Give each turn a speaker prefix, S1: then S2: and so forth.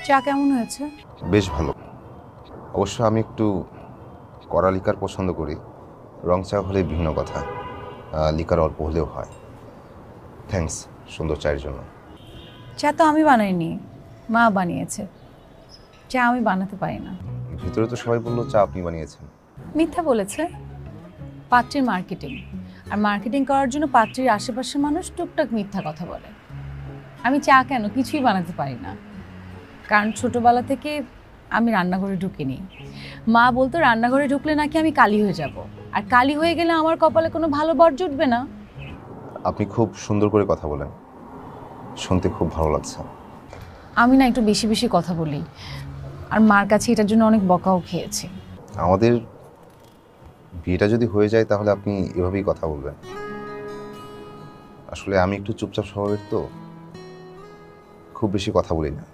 S1: চা কেমন হয়েছে?
S2: বেশ ভালো। অবশ্য আমি একটু কড়া লিকার পছন্দ করি। রং চা হলে ভিন্ন কথা, লিকার অল্প হলেও হয়। থ্যাঙ্কস সুন্দর চায়ের জন্য।
S1: চা তো আমি বানাইনি, মা বানিয়েছে। চা আমি বানাতে পারি না।
S2: ভিতরে তো সবাই বললো চা আপনি বানিয়েছেন।
S1: মিথ্যা বলেছে। পাত্রীর মার্কেটিং, আর মার্কেটিং করার জন্য পাত্রীর আশেপাশের মানুষ টুকটাক মিথ্যা কথা বলে। আমি চা কেন কিছুই বানাতে পারি না, কারণ ছোটবেলা থেকে আমি রান্নাঘরে ঢুকিনি। মা বলতো রান্নাঘরে ঢুকলে নাকি আমি কালি হয়ে যাব, আর কালি হয়ে গেলে আমার কপালে কোনো ভালো বর জুটবে না।
S2: আপনি খুব সুন্দর করে কথা বলেন, শুনতে খুব ভালো লাগছে।
S1: আমি না একটু বেশি বেশি কথা বলি, আর মার কাছে এটার জন্য অনেক বকাও খেয়েছি।
S2: আমাদের বিয়েটা যদি হয়ে যায় তাহলে আপনি এভাবেই কথা বলবেন। আসলে আমি একটু চুপচাপ স্বভাবের, তো খুব বেশি কথা বলি না।